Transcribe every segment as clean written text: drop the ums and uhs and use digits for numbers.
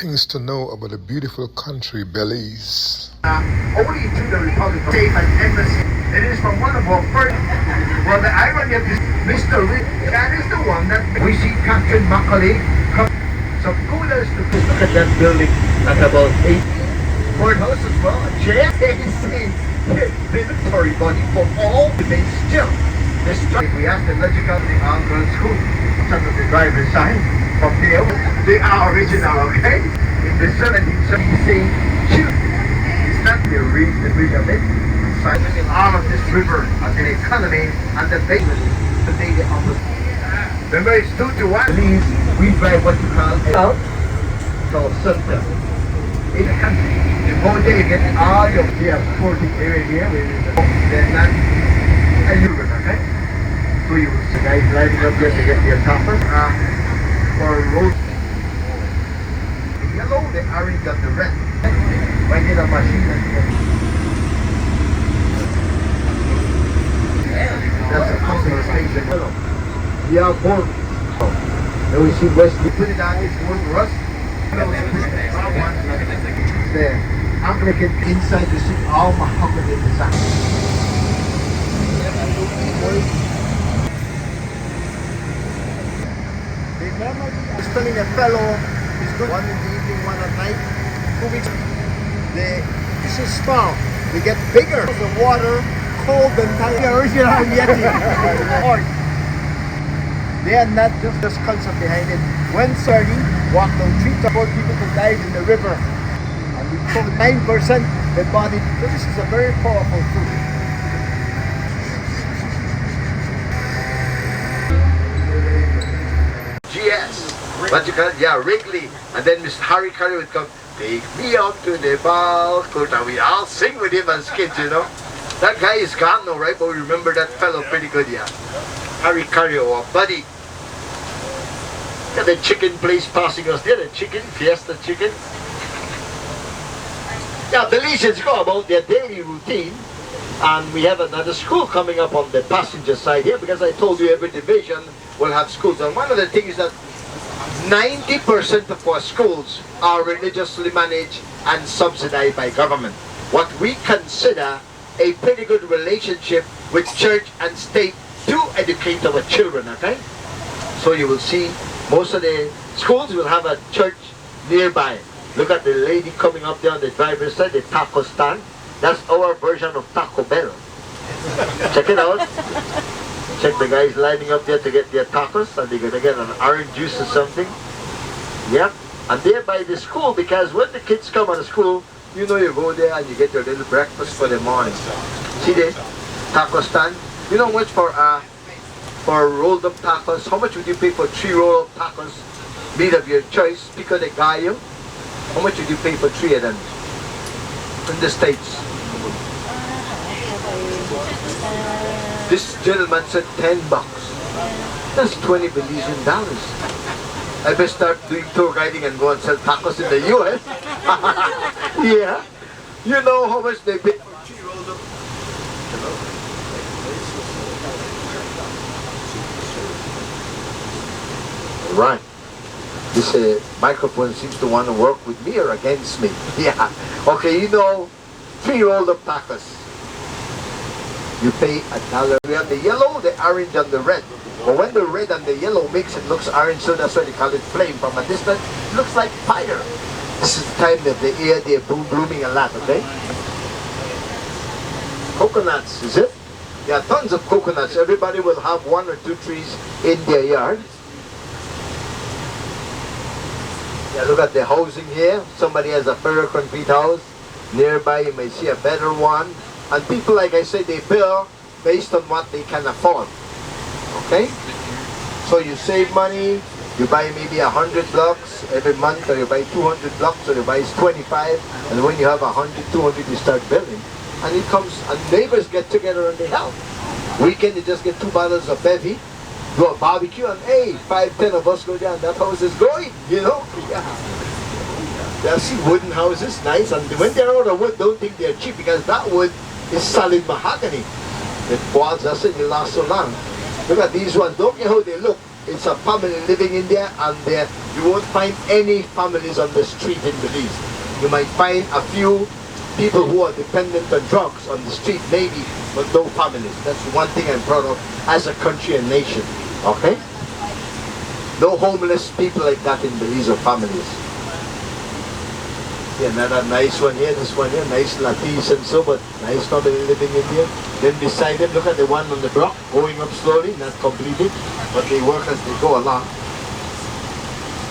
things to know about the beautiful country Belize. Only to the Republic of Safe and Embassy. It is from one of our first. Well, the irony of this, Mr. Rick, that is the one that we see Captain Macaulay come. Some coolers to look at that building at about 8. Courthouse as well, a JSC military body for all remains still. This time we asked the logical the Angle School, some of the driver's side from there. They are original, okay? In the 1770s, it's not the bridge of it. Signing all of this river as an economy and the basis to take the opposite. Remember, it's 2 to 1. Please, we drive what you call a called center. In the country, you go there, you get all your 40 area here, then that, and you will, okay? So you will see guys lining up there to get their topper for road. The yellow, the orange, and the red. When in a machine and that's a customer station. We are born. Then we see West. We put it on, it's born for us. The Anglican inside you see all mahogany design. I was telling a fellow, he's good one in the evening, one at night. 2 weeks. The fish is small. They get bigger. The water cold and tight. The original Yeti. They are not just the concept behind it. When Sardi walked on 3 to 4 people to dive in the river. And we told 9% the body. So this is a very powerful food. GS. What you call it? Yeah, Wrigley. And then Mr. Harry Curry would come, take me out to the balcony. And we all sing with him as kids, you know. That guy is gone now, right? But we remember that fellow pretty good, yeah. Harry Curry, our buddy. Got the chicken place passing us there, the chicken, Fiesta chicken. Yeah, Belizeans go about their daily routine. And we have another school coming up on the passenger side here, because I told you every division will have schools. And one of the things that 90% of our schools are religiously managed and subsidized by government. What we consider a pretty good relationship with church and state to educate our children, okay? So you will see most of the schools will have a church nearby. Look at the lady coming up there on the driver's side, the taco stand. That's our version of Taco Bell. Check it out. Check the guys lining up there to get their tacos, and they're going to get an orange juice or something. Yep. And they're by the school, because when the kids come out of school, you know you go there and you get your little breakfast for the morning. See this? Taco stand. You know how much for rolled up tacos? How much would you pay for 3 rolled up tacos? Meat of your choice, pico de gallo. How much would you pay for 3 of them? In the States. This gentleman said $10. That's 20 Belizean dollars. I best start doing tour guiding and go and sell tacos in the US. Yeah. You know how much they pay for 3 rolled up. Right. This microphone seems to want to work with me or against me. Yeah. Okay, you know, 3 rolled up tacos. You pay $1. We have the yellow, the orange, and the red. But when the red and the yellow mix, it looks orange, so that's why they call it flame. From a distance, it looks like fire. This is the time that the air, they're blooming a lot, okay? Coconuts, is it? There are tons of coconuts. Everybody will have 1 or 2 trees in their yard. Yeah, look at the housing here. Somebody has a ferro-concrete house. Nearby, you may see a better one. And people, like I said, they build based on what they can afford. Okay? So you save money, you buy maybe 100 blocks every month, or you buy 200 blocks, or you buy 25, and when you have 100, 200, you start building. And it comes, and neighbors get together and they help. Weekend, you just get 2 bottles of bevy, do a barbecue, and hey, 5, 10 of us go down, that house is going, you know? Yeah. You see wooden houses, nice, and when they're out of wood, don't think they're cheap, because that wood is solid mahogany. The walls, that's it, they last so long. Look at these ones, don't care how they look. it's a family living in there, and there you won't find any families on the street in Belize. You might find a few people who are dependent on drugs on the street, maybe, but no families. That's one thing I'm proud of as a country and nation. Okay? No homeless people like that in Belize or families. See another nice one here, this one here, nice lattice and so, but nice family living in here. Then beside them, look at the one on the block, going up slowly, not completed, but they work as they go along.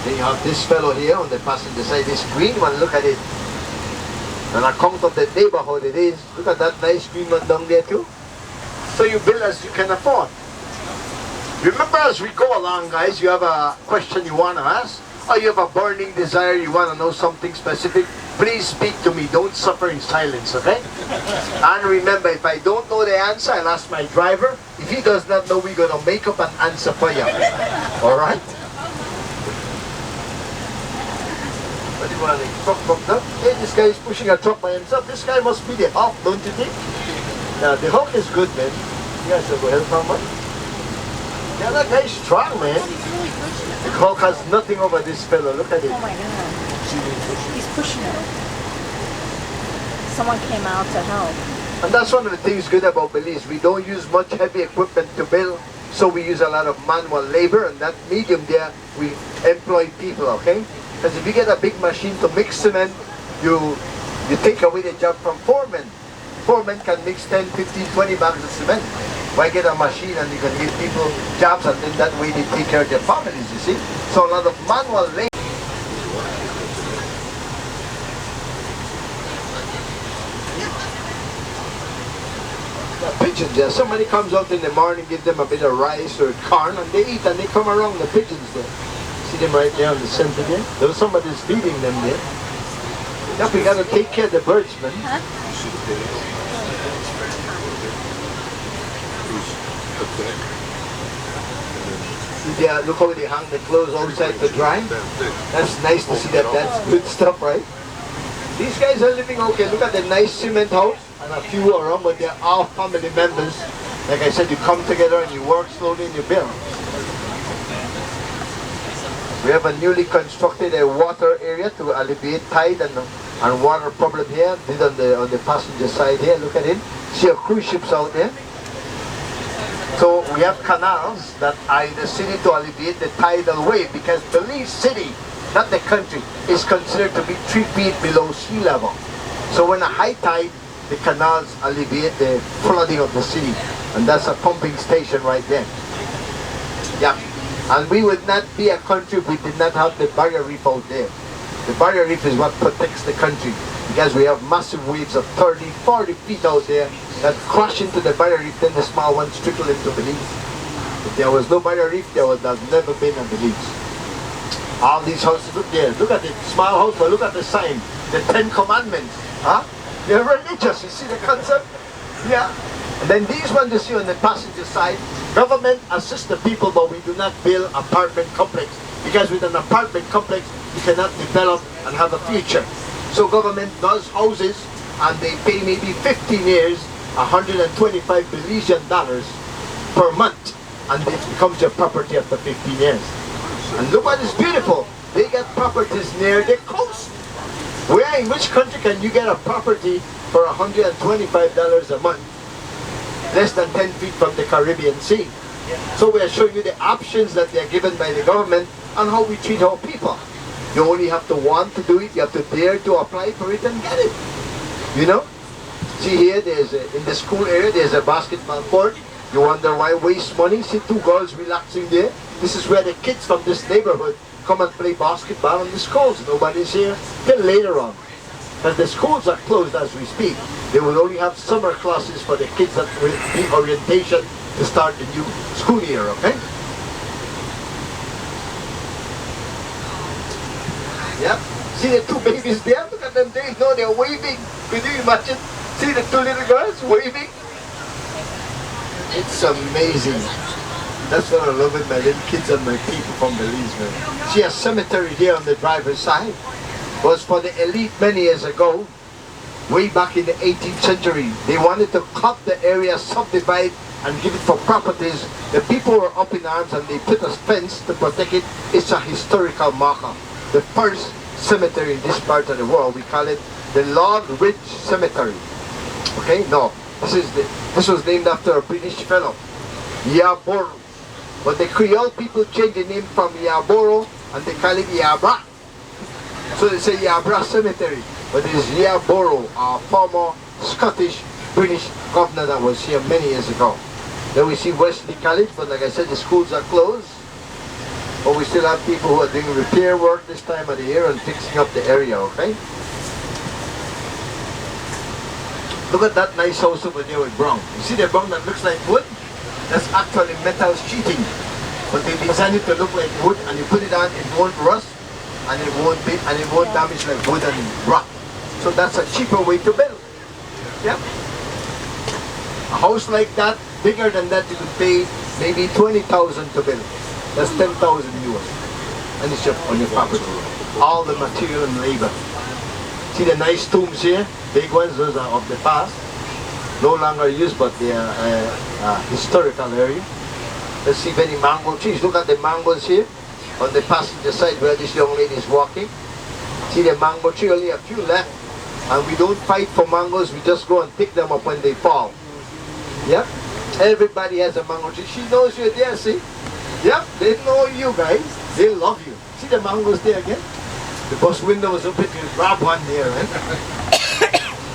Then you have this fellow here on the passenger side, this green one, look at it. On account of the neighborhood it is, look at that nice green one down there too. So you build as you can afford. Remember, as we go along, guys, you have a question you want to ask, or you have a burning desire, you want to know something specific, please speak to me. Don't suffer in silence, okay? And remember, if I don't know the answer, I'll ask my driver. If he does not know, we're going to make up an answer for you. All right? What do you want? A truck bumped up? Hey, this guy is pushing a truck by himself. This guy must be the Hulk, don't you think? Yeah, the Hulk is good, man. You guys will go help him, man. Yeah, that guy's strong, man. The Hulk has nothing over this fellow. Look at it. Oh my God. He's pushing it. Someone came out to help. And that's one of the things good about Belize. We don't use much heavy equipment to build, so we use a lot of manual labor, and that medium there, we employ people, okay? Because if you get a big machine to mix cement, you take away the job from foremen. Foremen can mix 10, 15, 20 bags of cement. Why get a machine and you can give people jobs, and then that way they take care of their families, you see? So a lot of manual labor. The pigeons there, somebody comes out in the morning, give them a bit of rice or corn, and they eat, and they come around, the pigeons there. See them right there on the center there? There's somebody's feeding them there. Yep, we gotta take care of the birds, man. See there, look how they hang the clothes outside to dry. That's nice to see that. That's good stuff, right? These guys are living okay. Look at the nice cement house, and a few around, but they're all family members. Like I said, you come together and you work slowly and you build. We have a newly constructed water area to alleviate tide and water problem here. This on the passenger side here. Look at it. See a cruise ships out there. So we have canals that are in the city to alleviate the tidal wave, because Belize City, not the country, is considered to be 3 feet below sea level. So when a high tide, the canals alleviate the flooding of the city, and that's a pumping station right there. Yeah. And we would not be a country if we did not have the barrier reef out there. The barrier reef is what protects the country, because we have massive waves of 30, 40 feet out there that crash into the barrier reef, then the small ones trickle into Belize. If there was no barrier reef, there would have never been a Belize. All these houses, look there, look at the small house, but look at the sign, the 10 Commandments. Huh? They're religious, you see the concept? Yeah. And then these ones you see on the passenger side, government assists the people, but we do not build apartment complex, because with an apartment complex, you cannot develop and have a future. So government does houses, and they pay maybe 15 years, $125 Belizean per month, and it becomes your property after 15 years. And look what is beautiful. They get properties near the coast. Where in which country can you get a property for $125 a month? Less than 10 feet from the Caribbean Sea. So we are showing you the options that they are given by the government and how we treat our people. You only have to want to do it, you have to dare to apply for it and get it. You know? See here, there's in the school area, there's a basketball court. You wonder why waste money? See 2 girls relaxing there. This is where the kids from this neighborhood come and play basketball in the schools. Nobody's here till later on. Because the schools are closed as we speak. They will only have summer classes for the kids that will be orientation to start the new school year, okay? Yep. See the 2 babies there? Look at them, they know they're waving. Can you imagine? See the 2 little girls waving? It's amazing. That's what I love with my little kids and my people from Belize, man. See a cemetery here on the driver's side. Was for the elite many years ago, way back in the 18th century. They wanted to cut the area, subdivide and give it for properties. The people were up in arms and they put a fence to protect it. It's a historical marker. The first cemetery in this part of the world, we call it the Lord Ridge Cemetery. Okay, no, this was named after a British fellow, Yaboro. But the Creole people changed the name from Yaboro and they call it Yabra. So they say Yabra Cemetery, but it is Yaboro, a former Scottish British governor that was here many years ago. Then we see Wesley College, but like I said, the schools are closed. But we still have people who are doing repair work this time of the year and fixing up the area, okay? Look at that nice house over there with brown. You see the brown that looks like wood? That's actually metal sheeting. But they designed it to look like wood, and you put it on, it won't rust, and it won't damage like wood and rock. So that's a cheaper way to build. Yeah. A house like that, bigger than that, you could pay maybe 20,000 to build. That's 10,000 US. And it's just on your property. All the material and labor. See the nice tombs here? Big ones, those are of the past. No longer used, but they are historical area. Let's see if any mango trees. Look at the mangoes here on the passenger side where this young lady is walking. See the mango tree, only a few left. And we don't fight for mangoes, we just go and pick them up when they fall. Yep. Everybody has a mango tree. She knows you're there, see? Yep, they know you guys. They love you. See the mangoes there again? The bus window was open, you grab one there, right?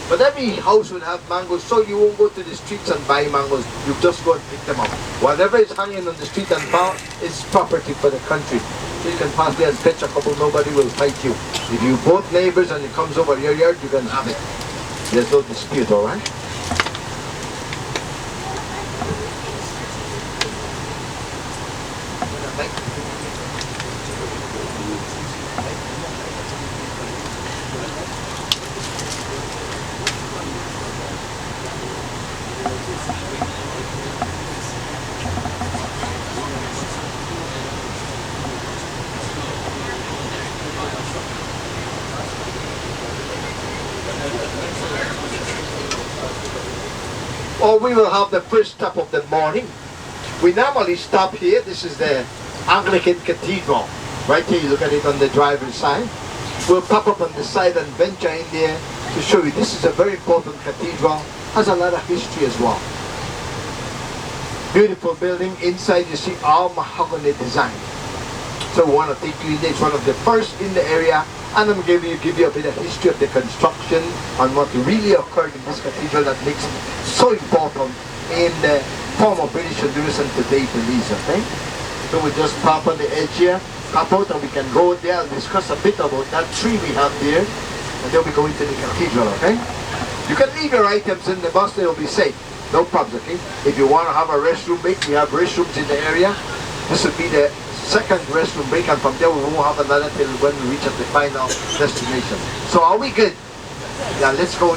But every house would have mangoes, so you won't go to the streets and buy mangoes. You just go and pick them up. Whatever is hanging on the street and found is property for the country. So you can pass there and fetch a couple, nobody will fight you. If you both neighbors and it comes over your yard, you can have it. There's no dispute, alright? Or we will have the first stop of the morning. We normally stop here. This is the Anglican Cathedral. Right here, you look at it on the driver's side. We'll pop up on the side and venture in there to show you. This is a very important cathedral. Has a lot of history as well. Beautiful building. Inside you see all mahogany design. So we want to take you in there. It's one of the first in the area. And I'm going to give you a bit of history of the construction and what really occurred in this cathedral that makes it so important in the former British Honduras and today Belize, okay? So we just pop on the edge here, pop out, and we can go there and discuss a bit about that tree we have there, and then we go into the cathedral, okay? You can leave your items in the bus, they'll be safe. No problems, okay? If you want to have a restroom break, we have restrooms in the area. This would be the second restroom break, and from there we won't have another till when we reach at the final destination. So are we good? Yeah, let's go.